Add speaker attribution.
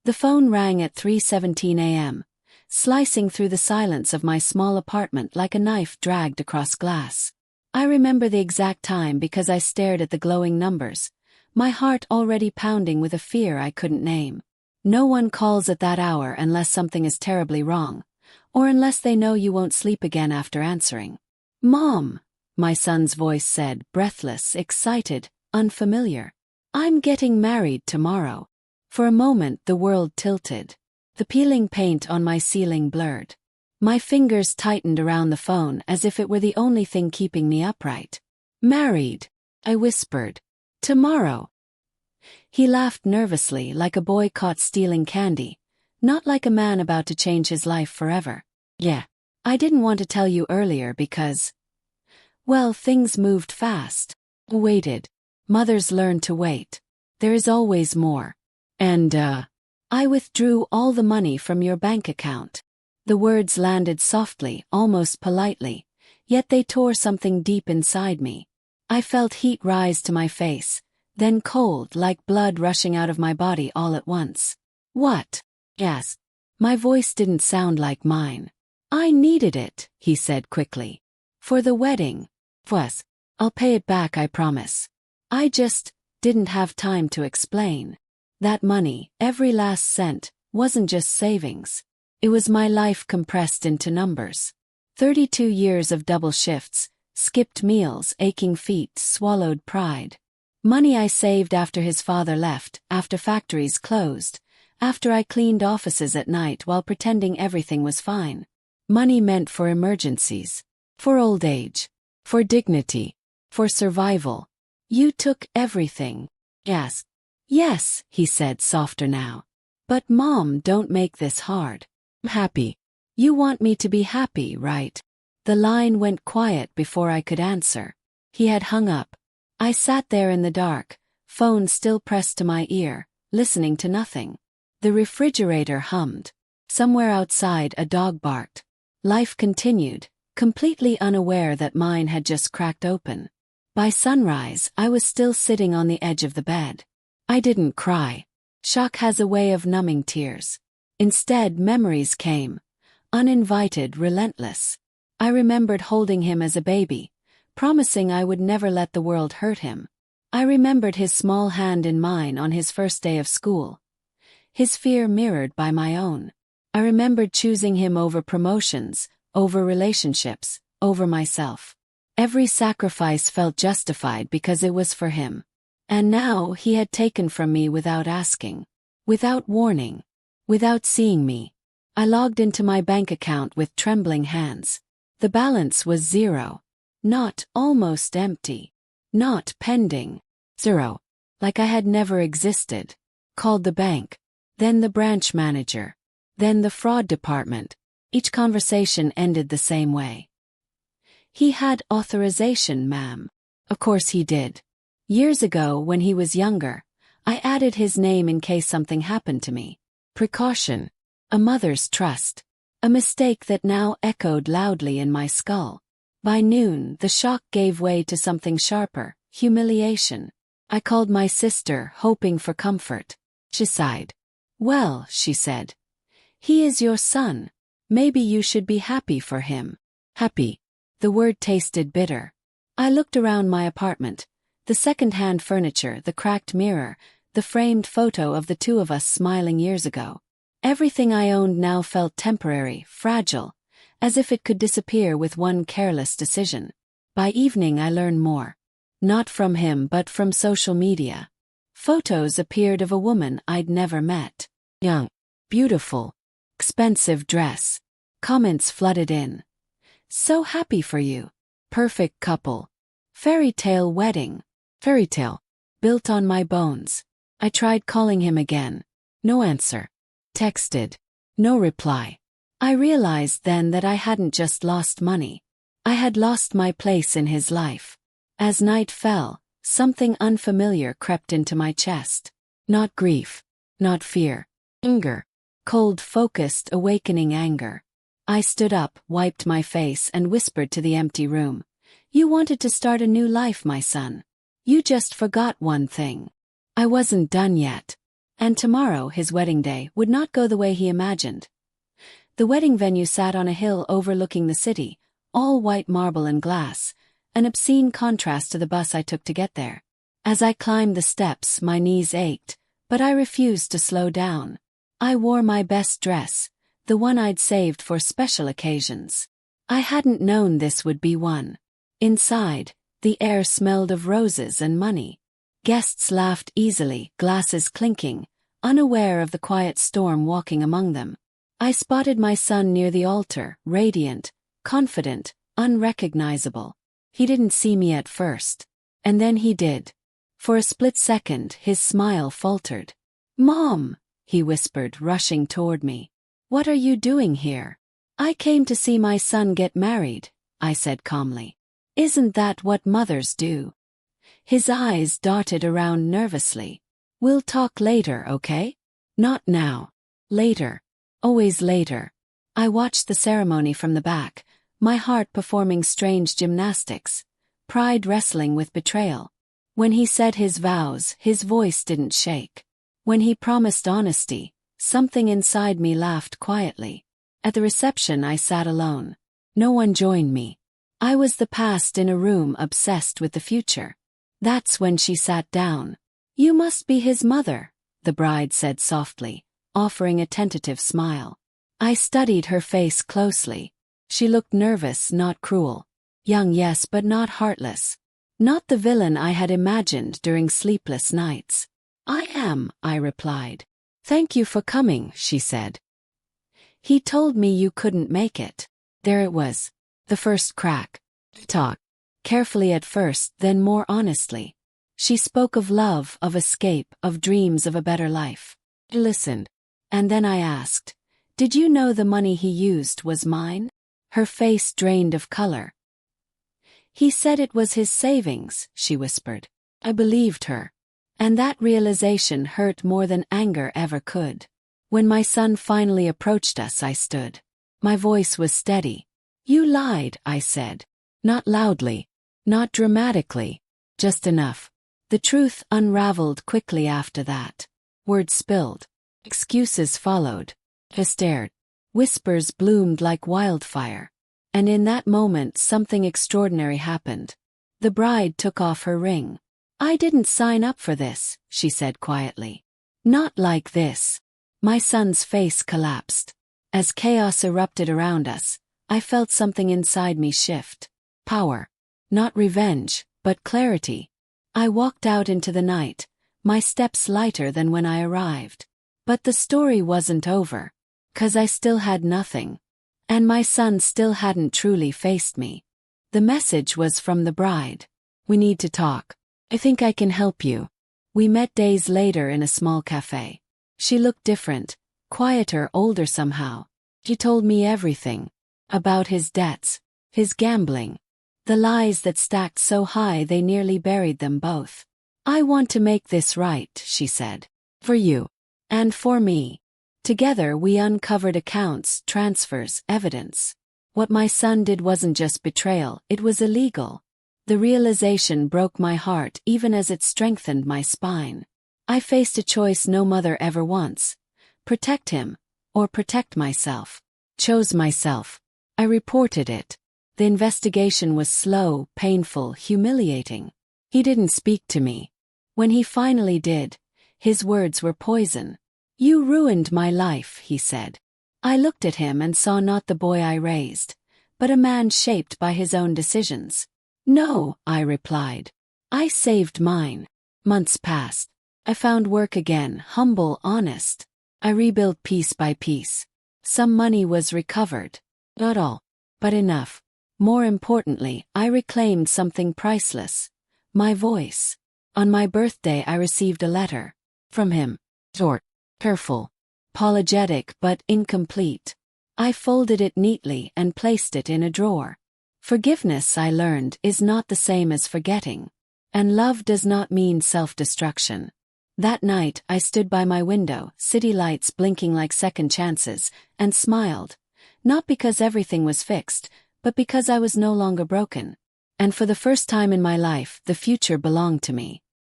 Speaker 1: The phone rang at 3:17 a.m., slicing through the silence of my small apartment like a knife dragged across glass. I remember the exact time because I stared at the glowing numbers, my heart already pounding with a fear I couldn't name. No one calls at that hour unless something is terribly wrong, or unless they know you won't sleep again after answering. "Mom," my son's voice said, breathless, excited, unfamiliar. "I'm getting married tomorrow." For a moment the world tilted. The peeling paint on my ceiling blurred. My fingers tightened around the phone as if it were the only thing keeping me upright. "Married," I whispered. "Tomorrow." He laughed nervously like a boy caught stealing candy, not like a man about to change his life forever. "Yeah. I didn't want to tell you earlier because, well, things moved fast." Waited. Mothers learn to wait. There is always more. "And, I withdrew all the money from your bank account." The words landed softly, almost politely, yet they tore something deep inside me. I felt heat rise to my face, then cold like blood rushing out of my body all at once. "What?" "Yes." My voice didn't sound like mine. "I needed it," he said quickly. "For the wedding." "Was. I'll pay it back, I promise." I just didn't have time to explain. That money, every last cent, wasn't just savings. It was my life compressed into numbers. 32 years of double shifts, skipped meals, aching feet, swallowed pride. Money I saved after his father left, after factories closed, after I cleaned offices at night while pretending everything was fine. Money meant for emergencies, for old age, for dignity, for survival. "You took everything." "Yes." "Yes," he said, softer now. "But Mom, don't make this hard. I'm happy. You want me to be happy, right?" The line went quiet before I could answer. He had hung up. I sat there in the dark, phone still pressed to my ear, listening to nothing. The refrigerator hummed. Somewhere outside a dog barked. Life continued, completely unaware that mine had just cracked open. By sunrise, I was still sitting on the edge of the bed. I didn't cry. Shock has a way of numbing tears. Instead, memories came. Uninvited, relentless. I remembered holding him as a baby, promising I would never let the world hurt him. I remembered his small hand in mine on his first day of school. His fear mirrored by my own. I remembered choosing him over promotions, over relationships, over myself. Every sacrifice felt justified because it was for him. And now he had taken from me without asking, without warning, without seeing me. I logged into my bank account with trembling hands. The balance was zero. Not almost empty. Not pending. Zero. Like I had never existed. Called the bank. Then the branch manager. Then the fraud department. Each conversation ended the same way. "He had authorization, ma'am." Of course he did. Years ago, when he was younger, I added his name in case something happened to me. Precaution. A mother's trust. A mistake that now echoed loudly in my skull. By noon, the shock gave way to something sharper, humiliation. I called my sister, hoping for comfort. She sighed. "Well," she said, "he is your son. Maybe you should be happy for him." Happy. The word tasted bitter. I looked around my apartment. The second-hand furniture, the cracked mirror, the framed photo of the two of us smiling years ago. Everything I owned now felt temporary, fragile, as if it could disappear with one careless decision. By evening I learned more. Not from him but from social media. Photos appeared of a woman I'd never met. Young. Beautiful. Expensive dress. Comments flooded in. "So happy for you. Perfect couple. Fairy tale wedding." Fairy tale. Built on my bones. I tried calling him again. No answer. Texted. No reply. I realized then that I hadn't just lost money. I had lost my place in his life. As night fell, something unfamiliar crept into my chest. Not grief. Not fear. Anger. Cold, focused, awakening anger. I stood up, wiped my face, and whispered to the empty room. "You wanted to start a new life, my son. You just forgot one thing. I wasn't done yet." And tomorrow, his wedding day, would not go the way he imagined. The wedding venue sat on a hill overlooking the city, all white marble and glass, an obscene contrast to the bus I took to get there. As I climbed the steps, my knees ached, but I refused to slow down. I wore my best dress, the one I'd saved for special occasions. I hadn't known this would be one. Inside, the air smelled of roses and money. Guests laughed easily, glasses clinking, unaware of the quiet storm walking among them. I spotted my son near the altar, radiant, confident, unrecognizable. He didn't see me at first. And then he did. For a split second, his smile faltered. "Mom," he whispered, rushing toward me. "What are you doing here?" "I came to see my son get married," I said calmly. "Isn't that what mothers do?" His eyes darted around nervously. "We'll talk later, okay?" "Not now." "Later. Always later." I watched the ceremony from the back, my heart performing strange gymnastics, pride wrestling with betrayal. When he said his vows, his voice didn't shake. When he promised honesty, something inside me laughed quietly. At the reception I sat alone. No one joined me. I was the past in a room obsessed with the future. That's when she sat down. "You must be his mother," the bride said softly, offering a tentative smile. I studied her face closely. She looked nervous, not cruel. Young, yes, but not heartless. Not the villain I had imagined during sleepless nights. "I am," I replied. "Thank you for coming," she said. "He told me you couldn't make it." There it was. The first crack. Talk. Carefully at first, then more honestly. She spoke of love, of escape, of dreams of a better life. I listened. And then I asked, "Did you know the money he used was mine?" Her face drained of color. "He said it was his savings," she whispered. I believed her. And that realization hurt more than anger ever could. When my son finally approached us, I stood. My voice was steady. "You lied," I said. Not loudly. Not dramatically. Just enough. The truth unraveled quickly after that. Words spilled. Excuses followed. I stared. Whispers bloomed like wildfire. And in that moment something extraordinary happened. The bride took off her ring. "I didn't sign up for this," she said quietly. "Not like this." My son's face collapsed. As chaos erupted around us, I felt something inside me shift. Power. Not revenge, but clarity. I walked out into the night, my steps lighter than when I arrived. But the story wasn't over. 'Cause I still had nothing. And my son still hadn't truly faced me. The message was from the bride. "We need to talk. I think I can help you." We met days later in a small cafe. She looked different, quieter, older somehow. She told me everything. About his debts, his gambling, the lies that stacked so high they nearly buried them both. "I want to make this right," she said. "For you. And for me." Together we uncovered accounts, transfers, evidence. What my son did wasn't just betrayal, it was illegal. The realization broke my heart even as it strengthened my spine. I faced a choice no mother ever wants. Protect him, or protect myself. Chose myself. I reported it. The investigation was slow, painful, humiliating. He didn't speak to me. When he finally did, his words were poison. "You ruined my life," he said. I looked at him and saw not the boy I raised, but a man shaped by his own decisions. "No," I replied. "I saved mine." Months passed. I found work again, humble, honest. I rebuilt piece by piece. Some money was recovered. Not all, but enough. More importantly, I reclaimed something priceless. My voice. On my birthday I received a letter. From him. Short, careful, apologetic but incomplete. I folded it neatly and placed it in a drawer. Forgiveness, I learned, is not the same as forgetting. And love does not mean self-destruction. That night I stood by my window, city lights blinking like second chances, and smiled. Not because everything was fixed, but because I was no longer broken. And for the first time in my life, the future belonged to me.